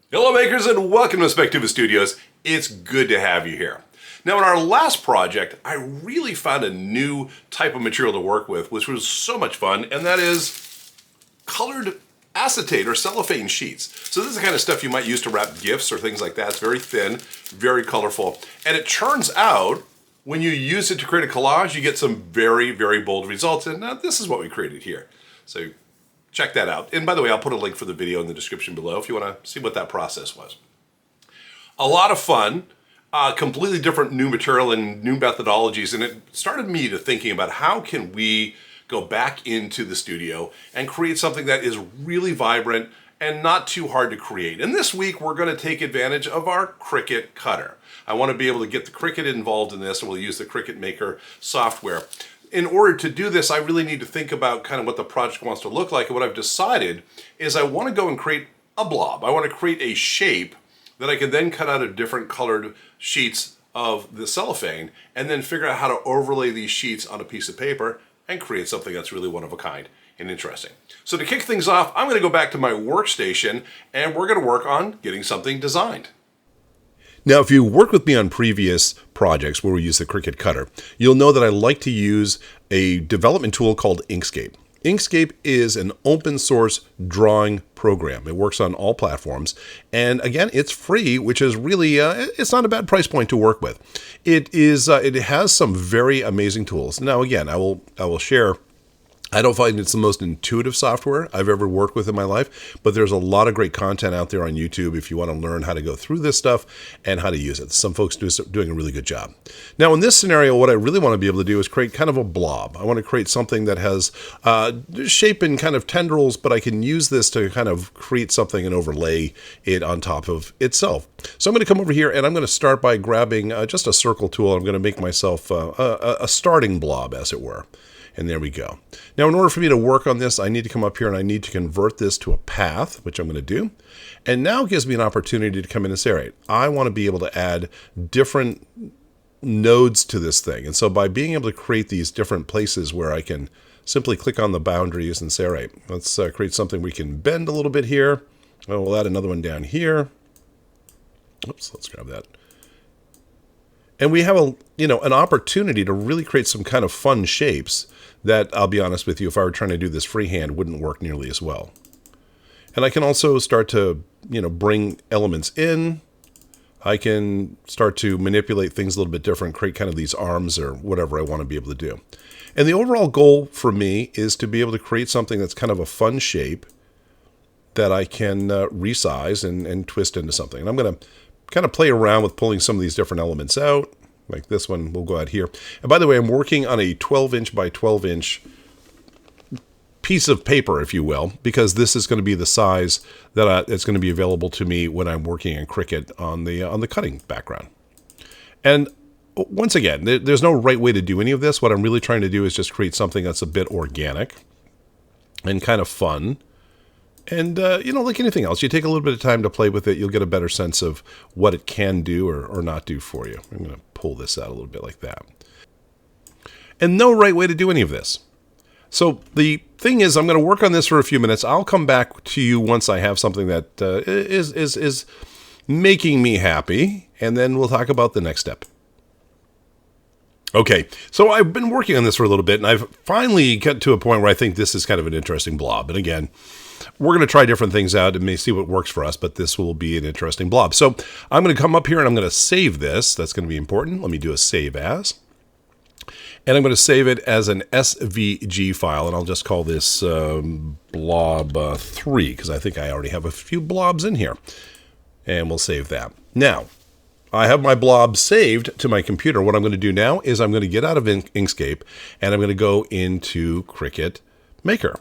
Hello makers and welcome to spectivastudios. It's good to have you here. Now in our last project, I really found a new type of material to work with, which was so much fun, and that is colored acetate or cellophane sheets. So this is the kind of stuff you might use to wrap gifts or things like that. It's very thin, very colorful, and it turns out when you use it to create a collage, you get some very, very bold results, and this is what we created here. So check that out. And by the way, I'll put a link for the video in the description below if you want to see what that process was. A lot of fun, completely different new material and new methodologies, and it started me to thinking about how can we go back into the studio and create something that is really vibrant and not too hard to create. And this week we're going to take advantage of our Cricut cutter. I want to be able to get the Cricut involved in this, and we'll use the Cricut Maker software. In order to do this, I really need to think about kind of what the project wants to look like, and what I've decided is I want to go and create a blob. I want to create a shape that I can then cut out of different colored sheets of the cellophane and then figure out how to overlay these sheets on a piece of paper and create something that's really one of a kind and interesting. So to kick things off, I'm going to go back to my workstation and we're going to work on getting something designed. Now, if you worked with me on previous projects where we use the Cricut cutter, you'll know that I like to use a development tool called Inkscape. Inkscape is an open source drawing program. It works on all platforms. And again, it's free, which is really, it's not a bad price point to work with. It has some very amazing tools. Now, again, I will share, I don't find it's the most intuitive software I've ever worked with in my life, but there's a lot of great content out there on YouTube if you want to learn how to go through this stuff and how to use it. Some folks doing a really good job. Now, in this scenario, what I really want to be able to do is create kind of a blob. I want to create something that has shape and kind of tendrils, but I can use this to kind of create something and overlay it on top of itself. So I'm going to come over here and I'm going to start by grabbing just a circle tool. I'm going to make myself a starting blob, as it were. And there we go. Now, in order for me to work on this, I need to come up here and I need to convert this to a path, which I'm going to do. And now it gives me an opportunity to come in and say, all right, I want to be able to add different nodes to this thing. And so by being able to create these different places where I can simply click on the boundaries and say, all right, let's create something we can bend a little bit here. Oh, we'll add another one down here. Oops, let's grab that. And we have an opportunity to really create some kind of fun shapes that, I'll be honest with you, if I were trying to do this freehand, wouldn't work nearly as well. And I can also start to, bring elements in. I can start to manipulate things a little bit different, create kind of these arms or whatever I want to be able to do. And the overall goal for me is to be able to create something that's kind of a fun shape that I can resize and twist into something. And I'm going to kind of play around with pulling some of these different elements out. Like this one, we'll go out here. And by the way, I'm working on a 12-inch by 12-inch piece of paper, if you will, because this is going to be the size that it's going to be available to me when I'm working in Cricut on the cutting background. And once again, there's no right way to do any of this. What I'm really trying to do is just create something that's a bit organic and kind of fun. And, like anything else, you take a little bit of time to play with it, you'll get a better sense of what it can do or not do for you. I'm going to pull this out a little bit like that. And no right way to do any of this. So the thing is, I'm going to work on this for a few minutes. I'll come back to you once I have something that is making me happy, and then we'll talk about the next step. Okay, so I've been working on this for a little bit, and I've finally got to a point where I think this is kind of an interesting blob. And again, we're going to try different things out and may see what works for us, but this will be an interesting blob. So I'm going to come up here and I'm going to save this. That's going to be important. Let me do a save as. And I'm going to save it as an SVG file, and I'll just call this blob 3, because I think I already have a few blobs in here. And we'll save that. Now, I have my blob saved to my computer. What I'm going to do now is I'm going to get out of Inkscape, and I'm going to go into Cricut Maker.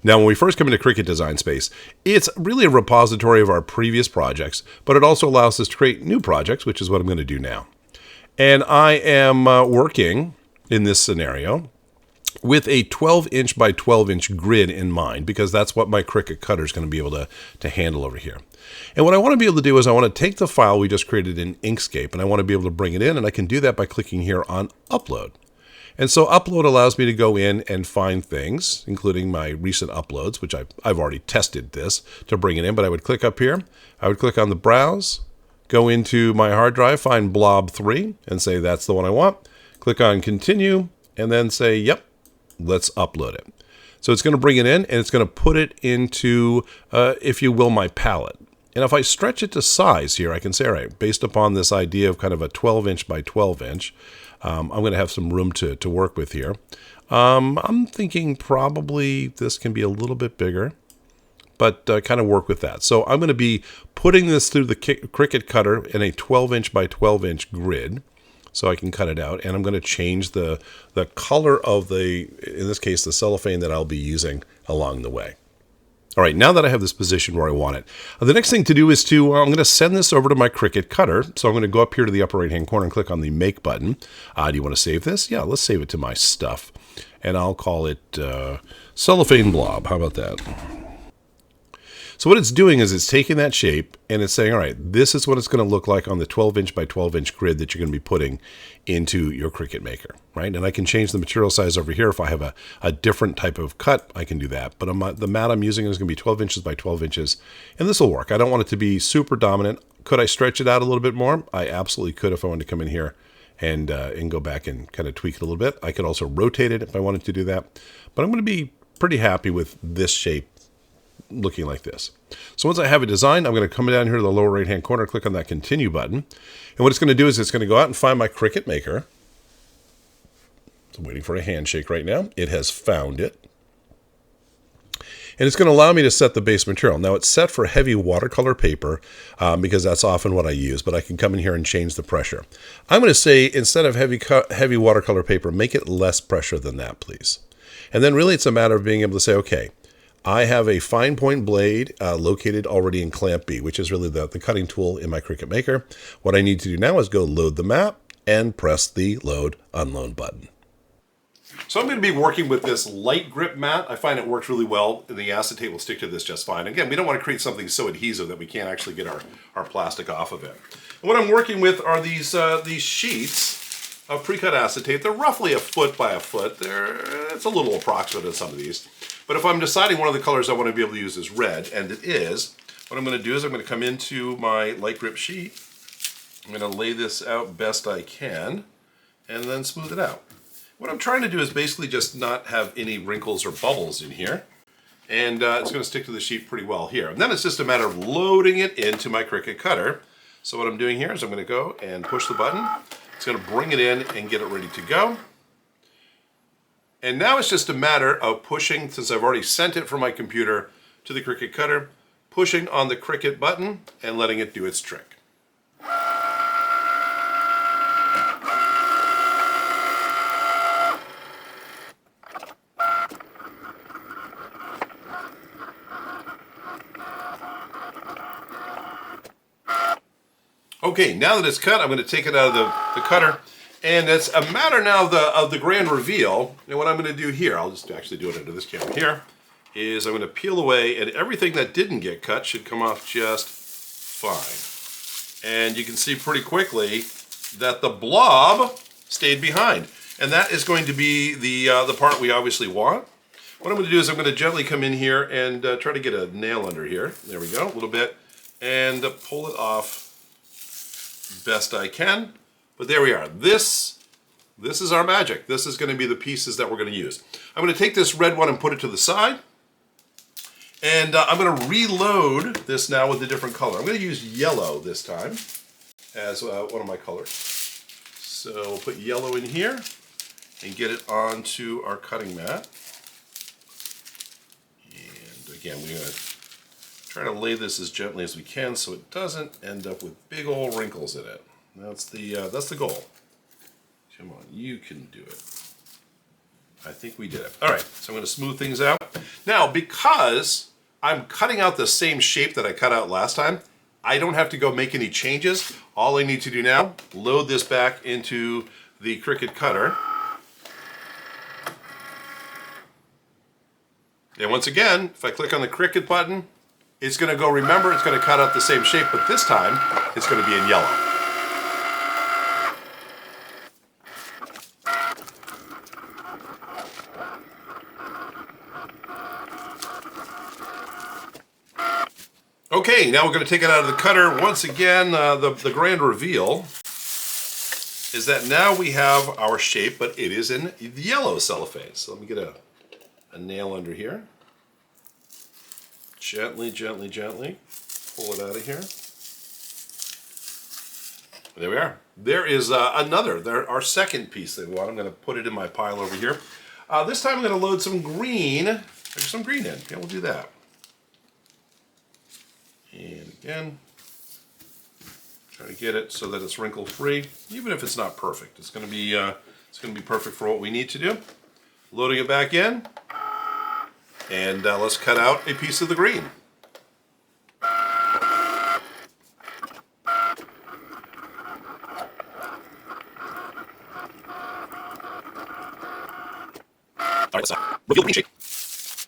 Now, when we first come into Cricut Design Space, it's really a repository of our previous projects, but it also allows us to create new projects, which is what I'm going to do now. And I am working in this scenario with a 12-inch by 12-inch grid in mind, because that's what my Cricut cutter is going to be able to handle over here. And what I want to be able to do is I want to take the file we just created in Inkscape, and I want to be able to bring it in, and I can do that by clicking here on Upload. And so upload allows me to go in and find things, including my recent uploads, which I've already tested this to bring it in, but I would click up here. I would click on the browse, go into my hard drive, find blob 3 and say that's the one I want. Click on continue and then say, yep, let's upload it. So it's going to bring it in and it's going to put it into, if you will, my palette. And if I stretch it to size here, I can say, all right, based upon this idea of kind of a 12-inch by 12-inch, I'm going to have some room to work with here. I'm thinking probably this can be a little bit bigger, but kind of work with that. So I'm going to be putting this through the Cricut cutter in a 12-inch by 12-inch grid, so I can cut it out. And I'm going to change the color of the, in this case, the cellophane that I'll be using along the way. All right, now that I have this position where I want it, the next thing to do is I'm going to send this over to my Cricut cutter. So I'm going to go up here to the upper right-hand corner and click on the Make button. Do you want to save this? Yeah, let's save it to my stuff. And I'll call it Cellophane Blob. How about that? So what it's doing is it's taking that shape and it's saying, all right, this is what it's going to look like on the 12-inch by 12-inch grid that you're going to be putting into your Cricut Maker, right? And I can change the material size over here. If I have a different type of cut, I can do that. But the mat I'm using is going to be 12 inches by 12 inches, and this will work. I don't want it to be super dominant. Could I stretch it out a little bit more? I absolutely could if I wanted to come in here and go back and kind of tweak it a little bit. I could also rotate it if I wanted to do that. But I'm going to be pretty happy with this shape looking like this. So once I have it designed, I'm going to come down here to the lower right hand corner, click on that continue button. And what it's going to do is it's going to go out and find my Cricut Maker. I'm waiting for a handshake right now. It has found it. And it's going to allow me to set the base material. Now it's set for heavy watercolor paper because that's often what I use, but I can come in here and change the pressure. I'm going to say instead of heavy watercolor paper, make it less pressure than that, please. And then really it's a matter of being able to say, okay, I have a fine point blade located already in clamp B, which is really the cutting tool in my Cricut Maker. What I need to do now is go load the map and press the load unload button. So I'm going to be working with this light grip mat. I find it works really well, and the acetate will stick to this just fine. Again, we don't want to create something so adhesive that we can't actually get our plastic off of it. And what I'm working with are these sheets of pre-cut acetate. They're roughly a foot by a foot. It's a little approximate in some of these. But if I'm deciding one of the colors I want to be able to use is red, and it is, what I'm going to do is I'm going to come into my light grip sheet. I'm going to lay this out best I can, and then smooth it out. What I'm trying to do is basically just not have any wrinkles or bubbles in here. And it's going to stick to the sheet pretty well here. And then it's just a matter of loading it into my Cricut cutter. So what I'm doing here is I'm going to go and push the button. It's going to bring it in and get it ready to go. And now it's just a matter of pushing, since I've already sent it from my computer to the Cricut cutter, pushing on the Cricut button and letting it do its trick. Okay, now that it's cut, I'm going to take it out of the cutter. And it's a matter now of the grand reveal. And what I'm going to do here, I'll just actually do it under this camera here, is I'm going to peel away, and everything that didn't get cut should come off just fine. And you can see pretty quickly that the blob stayed behind. And that is going to be the part we obviously want. What I'm going to do is I'm going to gently come in here and try to get a nail under here. There we go, a little bit. And pull it off best I can. But there we are. This is our magic. This is going to be the pieces that we're going to use. I'm going to take this red one and put it to the side. And I'm going to reload this now with a different color. I'm going to use yellow this time as one of my colors. So we'll put yellow in here and get it onto our cutting mat. And again, we're going to try to lay this as gently as we can so it doesn't end up with big old wrinkles in it. That's the goal. Come on, you can do it. I think we did it. All right, so I'm going to smooth things out. Now, because I'm cutting out the same shape that I cut out last time, I don't have to go make any changes. All I need to do now, load this back into the Cricut cutter. And once again, if I click on the Cricut button, it's going to go, remember, it's going to cut out the same shape, but this time it's going to be in yellow. Okay, now we're going to take it out of the cutter. Once again, the grand reveal is that now we have our shape, but it is in yellow cellophane. So let me get a nail under here. Gently, gently, gently pull it out of here. There we are. There is our second piece that we want. I'm going to put it in my pile over here. This time I'm going to load some green. There's some green in. Yeah, we'll do that. And again, try to get it so that it's wrinkle free, even if it's not perfect. It's going to be perfect for what we need to do. Loading it back in, and let's cut out a piece of the green. All right, let's reveal the green shape.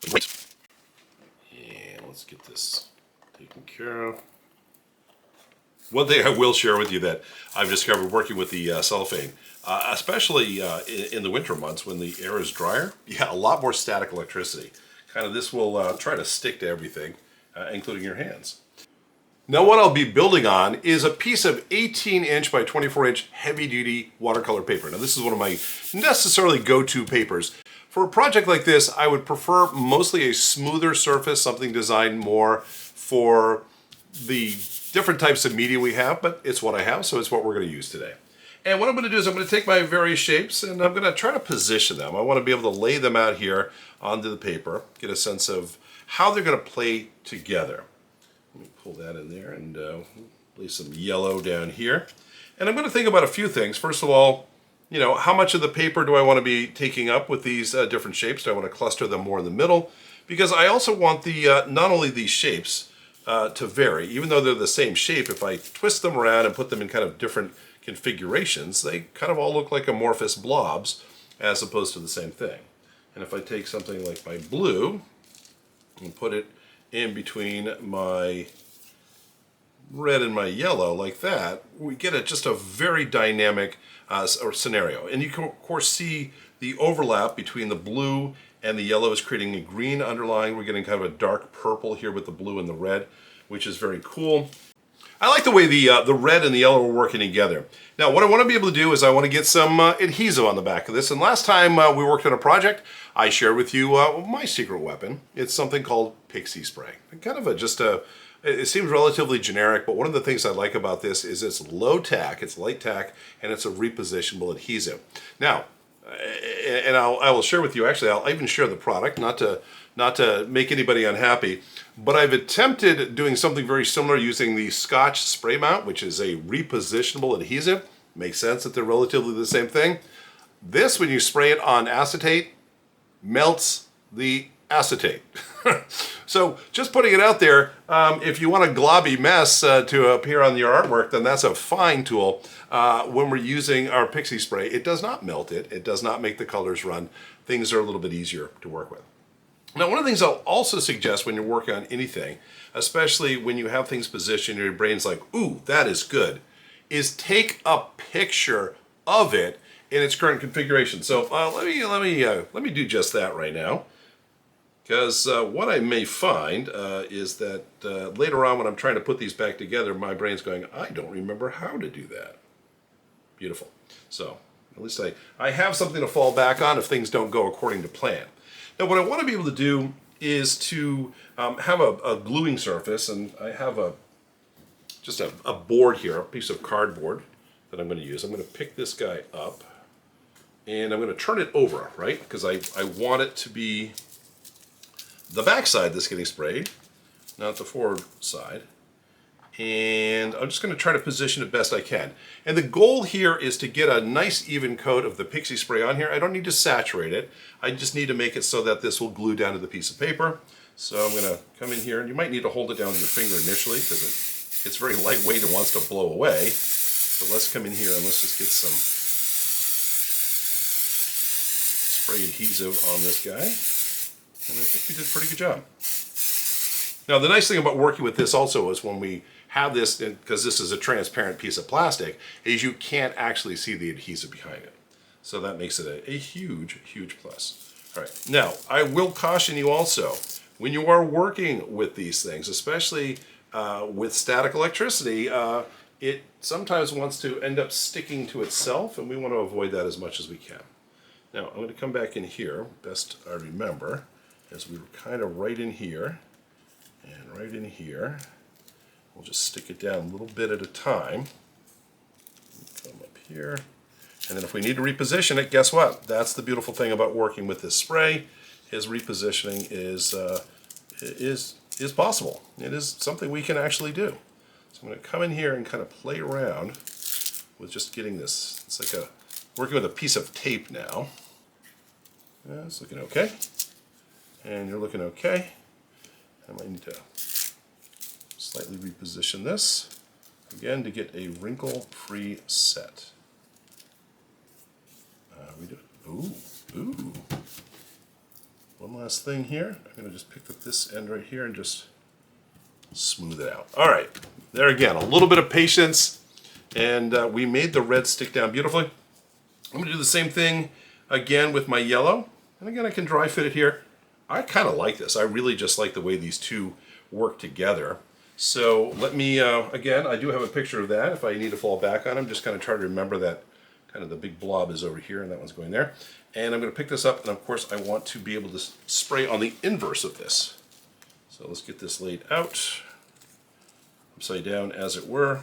Great. And let's get this taken care of. One thing I will share with you that I've discovered working with the cellophane, especially in the winter months when the air is drier, yeah, a lot more static electricity. Kind of this will try to stick to everything, including your hands. Now what I'll be building on is a piece of 18-inch by 24-inch heavy-duty watercolor paper. Now this is one of my necessarily go-to papers. For a project like this, I would prefer mostly a smoother surface, something designed more for the different types of media we have, but it's what I have, so it's what we're going to use today. And what I'm going to do is I'm going to take my various shapes and I'm going to try to position them. I want to be able to lay them out here onto the paper, get a sense of how they're going to play together. Let me pull that in there and lay some yellow down here. And I'm going to think about a few things. First of all, you know, how much of the paper do I want to be taking up with these different shapes? Do I want to cluster them more in the middle? Because I also want the not only these shapes to vary, even though they're the same shape, if I twist them around and put them in kind of different configurations, they kind of all look like amorphous blobs as opposed to the same thing. And if I take something like my blue and put it in between my red and my yellow like that, we get just a very dynamic scenario. And you can of course see the overlap between the blue and the yellow is creating a green underlying. We're getting kind of a dark purple here with the blue and the red, which is very cool. I like the way the red and the yellow are working together. Now what I want to be able to do is I want to get some adhesive on the back of this. And last time we worked on a project, I shared with you my secret weapon. It's something called pixie spray. Kind of it seems relatively generic, but one of the things I like about this is it's low tack, it's light tack, and it's a repositionable adhesive. Now, and I will share with you, actually, I'll even share the product, not to make anybody unhappy, but I've attempted doing something very similar using the Scotch spray mount, which is a repositionable adhesive. Makes sense that they're relatively the same thing. This, when you spray it on acetate, melts the acetate. So just putting it out there, if you want a globby mess to appear on your artwork, then that's a fine tool. When we're using our pixie spray, it does not melt it. It does not make the colors run. Things are a little bit easier to work with. Now, one of the things I'll also suggest when you're working on anything, especially when you have things positioned and your brain's like, ooh, that is good, is take a picture of it in its current configuration. So let me do just that right now. Because what I may find is that later on when I'm trying to put these back together, my brain's going, I don't remember how to do that. Beautiful. So at least I have something to fall back on if things don't go according to plan. Now what I want to be able to do is to have a gluing surface, and I have just a board here, a piece of cardboard that I'm going to use. I'm going to pick this guy up and I'm going to turn it over, right? Because I want it to be the back side that's getting sprayed, not the forward side. And I'm just going to try to position it best I can. And the goal here is to get a nice even coat of the pixie spray on here. I don't need to saturate it. I just need to make it so that this will glue down to the piece of paper. So I'm going to come in here, and you might need to hold it down with your finger initially because it's very lightweight and wants to blow away. So let's come in here and let's just get some spray adhesive on this guy. And I think we did a pretty good job. Now the nice thing about working with this also is when we have this, because this is a transparent piece of plastic, is you can't actually see the adhesive behind it. So that makes it a huge, huge plus. All right, now I will caution you also, when you are working with these things, especially with static electricity, it sometimes wants to end up sticking to itself, and we want to avoid that as much as we can. Now, I'm going to come back in here, best I remember, as we were kind of right in here, and right in here. We'll just stick it down a little bit at a time. Come up here. And then if we need to reposition it, guess what? That's the beautiful thing about working with this spray, is repositioning is possible. It is something we can actually do. So I'm going to come in here and kind of play around with just getting this. It's like working with a piece of tape now. Yeah, it's looking okay. And you're looking okay. I might need to slightly reposition this, again, to get a wrinkle-free set. We do. Ooh. One last thing here. I'm going to just pick up this end right here and just smooth it out. All right. There again, a little bit of patience, and we made the red stick down beautifully. I'm going to do the same thing again with my yellow. And again, I can dry fit it here. I kind of like this. I really just like the way these two work together. So let me, again, I do have a picture of that if I need to fall back on them. Just kind of try to remember that kind of the big blob is over here and that one's going there. And I'm going to pick this up, and of course I want to be able to spray on the inverse of this. So let's get this laid out, upside down as it were.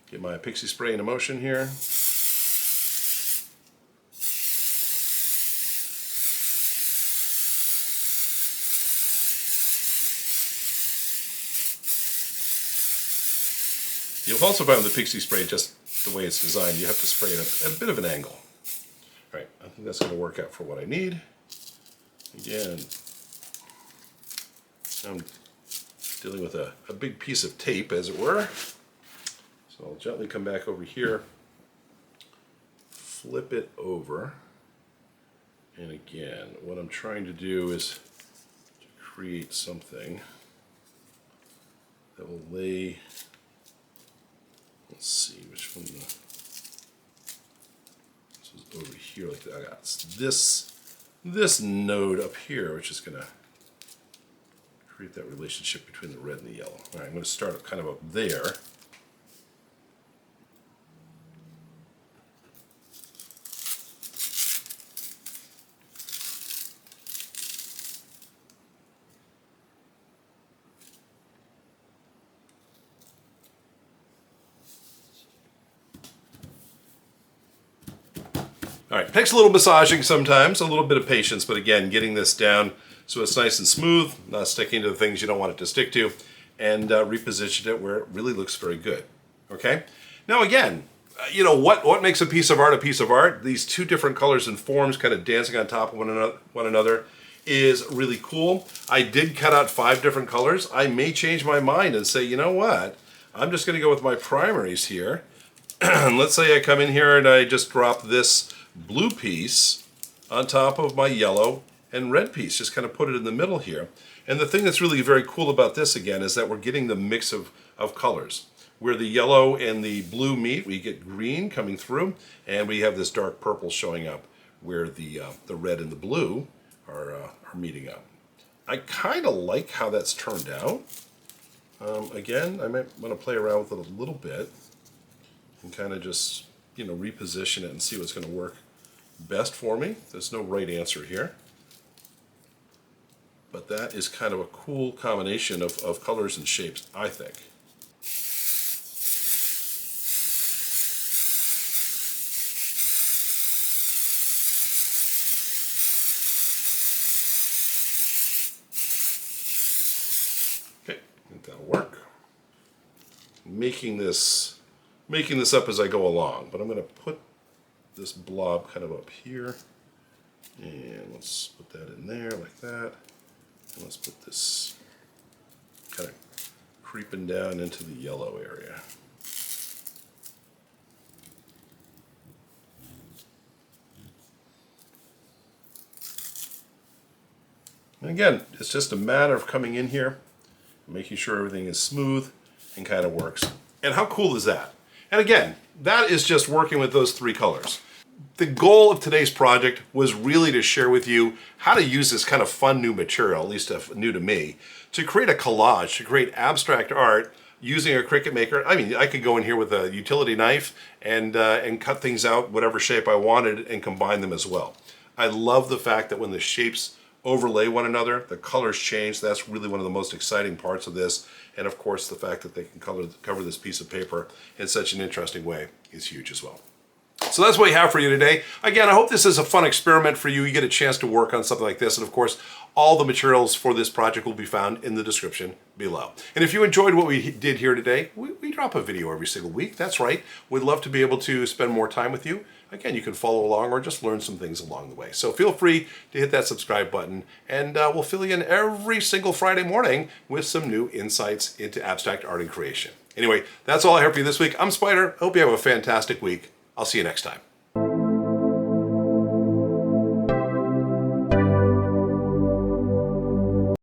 Get my pixie spray into motion here. You'll also find with the pixie spray, just the way it's designed, you have to spray it at a bit of an angle. All right, I think that's going to work out for what I need. Again, I'm dealing with a big piece of tape, as it were. So I'll gently come back over here, flip it over, and again, what I'm trying to do is to create something that will lay. Let's see which one. This is over here, like that. I got this node up here, which is going to create that relationship between the red and the yellow. All right, I'm going to start kind of up there. All right, takes a little massaging sometimes, a little bit of patience, but again, getting this down so it's nice and smooth, not sticking to the things you don't want it to stick to, and reposition it where it really looks very good. Okay? Now again, you know, what makes a piece of art a piece of art? These two different colors and forms kind of dancing on top of one another is really cool. I did cut out 5 different colors. I may change my mind and say, you know what? I'm just going to go with my primaries here. Let's say I come in here and I just drop this blue piece on top of my yellow and red piece, just kind of put it in the middle here. And the thing that's really very cool about this again is that we're getting the mix of colors. Where the yellow and the blue meet, we get green coming through, and we have this dark purple showing up where the red and the blue are meeting up. I kind of like how that's turned out. Again, I might want to play around with it a little bit and kind of just, you know, reposition it and see what's going to work best for me. There's no right answer here. But that is kind of a cool combination of colors and shapes, I think. Okay, I think that'll work. Making this up as I go along, but I'm going to put this blob kind of up here, and let's put that in there like that, and let's put this kind of creeping down into the yellow area. And again, it's just a matter of coming in here, making sure everything is smooth and kind of works. And how cool is that? And again, that is just working with those 3 colors. the goal of today's project was really to share with you how to use this kind of fun new material, at least new to me, to create a collage, to create abstract art using a Cricut Maker. I mean, I could go in here with a utility knife and cut things out whatever shape I wanted and combine them as well. I love the fact that when the shapes overlay one another, the colors change. That's really one of the most exciting parts of this. And of course, the fact that they can cover this piece of paper in such an interesting way is huge as well. So that's what we have for you today. Again, I hope this is a fun experiment for you. You get a chance to work on something like this. And of course, all the materials for this project will be found in the description below. And if you enjoyed what we did here today, we drop a video every single week. That's right. We'd love to be able to spend more time with you. Again, you can follow along or just learn some things along the way. So feel free to hit that subscribe button, and we'll fill you in every single Friday morning with some new insights into abstract art and creation. Anyway, that's all I have for you this week. I'm Spider. I hope you have a fantastic week. I'll see you next time.